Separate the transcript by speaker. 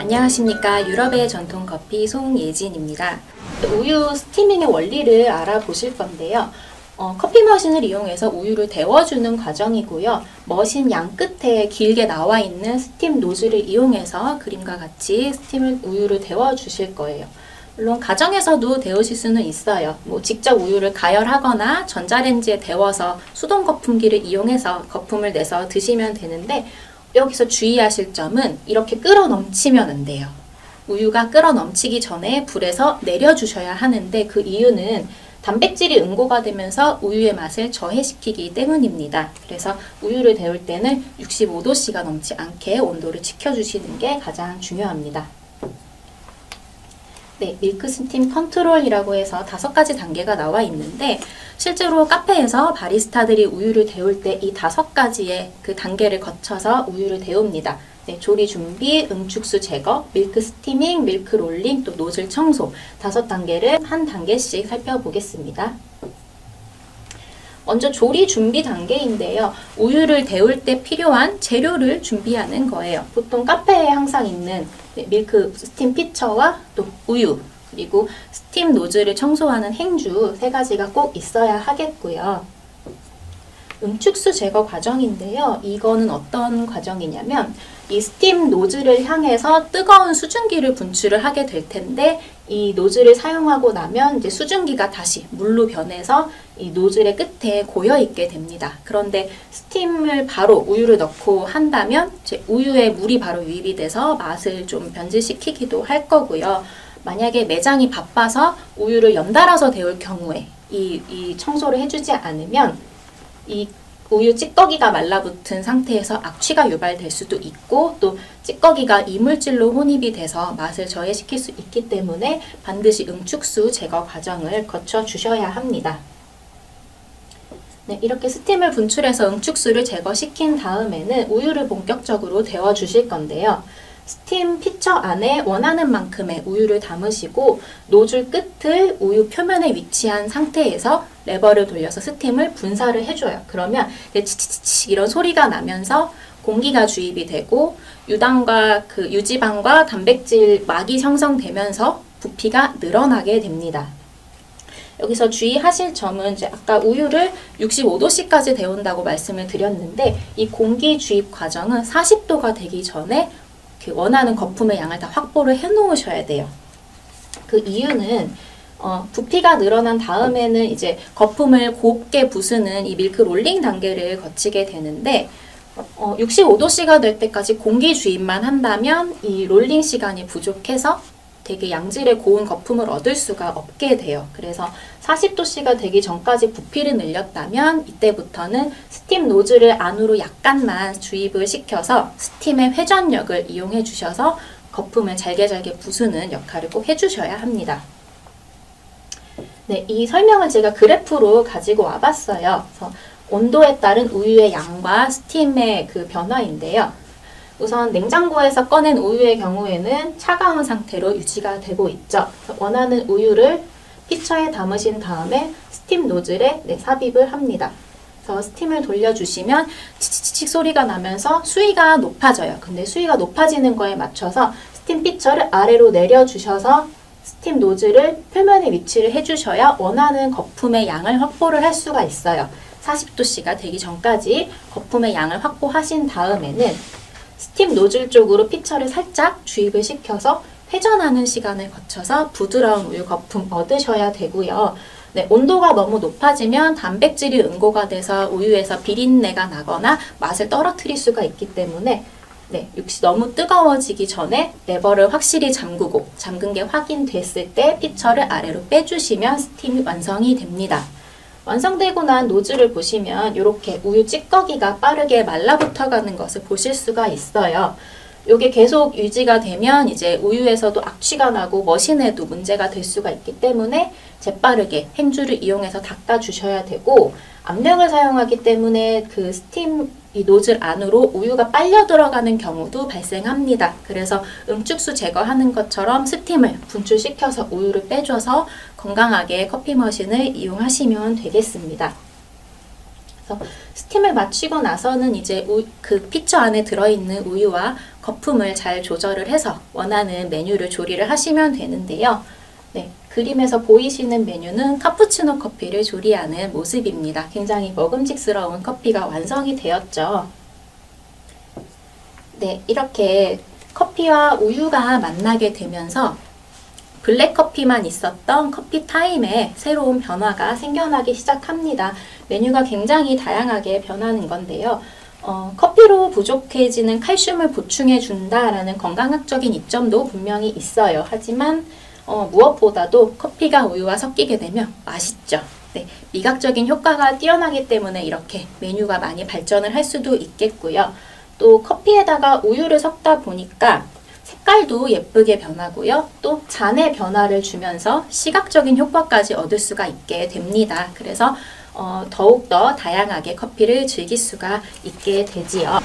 Speaker 1: 안녕하십니까. 유럽의 전통 커피 송예진입니다. 우유 스티밍의 원리를 알아보실 건데요. 커피 머신을 이용해서 우유를 데워주는 과정이고요. 머신 양 끝에 길게 나와 있는 스팀 노즐을 이용해서 그림과 같이 우유를 데워주실 거예요. 물론 가정에서도 데우실 수는 있어요. 직접 우유를 가열하거나 전자레인지에 데워서 수동 거품기를 이용해서 거품을 내서 드시면 되는데, 여기서 주의하실 점은 이렇게 끓어 넘치면 안 돼요. 우유가 끓어 넘치기 전에 불에서 내려주셔야 하는데, 그 이유는 단백질이 응고가 되면서 우유의 맛을 저해시키기 때문입니다. 그래서 우유를 데울 때는 65도씨가 넘지 않게 온도를 지켜주시는 게 가장 중요합니다. 네, 밀크 스팀 컨트롤이라고 해서 5가지 단계가 나와 있는데, 실제로 카페에서 바리스타들이 우유를 데울 때 이 5가지의 그 단계를 거쳐서 우유를 데웁니다. 네, 조리 준비, 응축수 제거, 밀크 스티밍, 밀크 롤링, 또 노즐 청소 5단계를 한 단계씩 살펴보겠습니다. 먼저 조리 준비 단계인데요. 우유를 데울 때 필요한 재료를 준비하는 거예요. 보통 카페에 항상 있는 밀크 스팀 피처와 또 우유, 그리고 스팀 노즐을 청소하는 행주 3가지가 꼭 있어야 하겠고요. 응축수 제거 과정인데요. 이거는 어떤 과정이냐면, 이 스팀 노즐을 향해서 뜨거운 수증기를 분출을 하게 될 텐데, 이 노즐을 사용하고 나면 이제 수증기가 다시 물로 변해서 이 노즐의 끝에 고여 있게 됩니다. 그런데 스팀을 바로 우유를 넣고 한다면 이제 우유에 물이 바로 유입이 돼서 맛을 좀 변질시키기도 할 거고요. 만약에 매장이 바빠서 우유를 연달아서 데울 경우에 이 청소를 해주지 않으면 이 우유 찌꺼기가 말라붙은 상태에서 악취가 유발될 수도 있고, 또 찌꺼기가 이물질로 혼입이 돼서 맛을 저해시킬 수 있기 때문에 반드시 응축수 제거 과정을 거쳐 주셔야 합니다. 네, 이렇게 스팀을 분출해서 응축수를 제거시킨 다음에는 우유를 본격적으로 데워 주실 건데요. 스팀 피처 안에 원하는 만큼의 우유를 담으시고, 노즐 끝을 우유 표면에 위치한 상태에서 레버를 돌려서 스팀을 분사를 해줘요. 그러면 치치치치 이런 소리가 나면서 공기가 주입이 되고, 유지방과 단백질 막이 형성되면서 부피가 늘어나게 됩니다. 여기서 주의하실 점은, 이제 아까 우유를 65도씨까지 데운다고 말씀을 드렸는데, 이 공기 주입 과정은 40도가 되기 전에 원하는 거품의 양을 다 확보를 해 놓으셔야 돼요. 그 이유는 부피가 늘어난 다음에는 이제 거품을 곱게 부수는 이 밀크 롤링 단계를 거치게 되는데, 65도씨가 될 때까지 공기 주입만 한다면 이 롤링 시간이 부족해서 되게 양질의 고운 거품을 얻을 수가 없게 돼요. 그래서 40도씨가 되기 전까지 부피를 늘렸다면 이때부터는 스팀 노즐을 안으로 약간만 주입을 시켜서 스팀의 회전력을 이용해 주셔서 거품을 잘게 부수는 역할을 꼭 해주셔야 합니다. 네, 이 설명을 제가 그래프로 가지고 와봤어요. 그래서 온도에 따른 우유의 양과 스팀의 그 변화인데요. 우선 냉장고에서 꺼낸 우유의 경우에는 차가운 상태로 유지가 되고 있죠. 원하는 우유를 피처에 담으신 다음에 스팀 노즐에 삽입을 합니다. 그래서 스팀을 돌려주시면 치치치치 소리가 나면서 수위가 높아져요. 근데 수위가 높아지는 거에 맞춰서 스팀 피처를 아래로 내려주셔서 스팀 노즐을 표면에 위치를 해주셔야 원하는 거품의 양을 확보를 할 수가 있어요. 40도씨가 되기 전까지 거품의 양을 확보하신 다음에는 스팀 노즐 쪽으로 피처를 살짝 주입을 시켜서 회전하는 시간을 거쳐서 부드러운 우유 거품 얻으셔야 되고요. 네, 온도가 너무 높아지면 단백질이 응고가 돼서 우유에서 비린내가 나거나 맛을 떨어뜨릴 수가 있기 때문에, 네, 너무 뜨거워지기 전에 레버를 확실히 잠그고, 잠근 게 확인됐을 때 피처를 아래로 빼주시면 스팀이 완성이 됩니다. 완성되고 난 노즐을 보시면 이렇게 우유 찌꺼기가 빠르게 말라붙어가는 것을 보실 수가 있어요. 이게 계속 유지가 되면 이제 우유에서도 악취가 나고 머신에도 문제가 될 수가 있기 때문에 재빠르게 행주를 이용해서 닦아주셔야 되고, 압력을 사용하기 때문에 그 스팀 이 노즐 안으로 우유가 빨려 들어가는 경우도 발생합니다. 그래서 응축수 제거하는 것처럼 스팀을 분출시켜서 우유를 빼줘서 건강하게 커피 머신을 이용하시면 되겠습니다. 그래서 스팀을 마치고 나서는 이제 그 피처 안에 들어있는 우유와 거품을 잘 조절을 해서 원하는 메뉴를 조리를 하시면 되는데요. 네, 그림에서 보이시는 메뉴는 카푸치노 커피를 조리하는 모습입니다. 굉장히 먹음직스러운 커피가 완성이 되었죠. 네, 이렇게 커피와 우유가 만나게 되면서 블랙커피만 있었던 커피 타임에 새로운 변화가 생겨나기 시작합니다. 메뉴가 굉장히 다양하게 변하는 건데요. 커피로 부족해지는 칼슘을 보충해 준다라는 건강학적인 이점도 분명히 있어요. 하지만 무엇보다도 커피가 우유와 섞이게 되면 맛있죠. 네, 미각적인 효과가 뛰어나기 때문에 이렇게 메뉴가 많이 발전을 할 수도 있겠고요. 또 커피에다가 우유를 섞다 보니까 색깔도 예쁘게 변하고요. 또 잔의 변화를 주면서 시각적인 효과까지 얻을 수가 있게 됩니다. 그래서 더욱더 다양하게 커피를 즐길 수가 있게 되지요.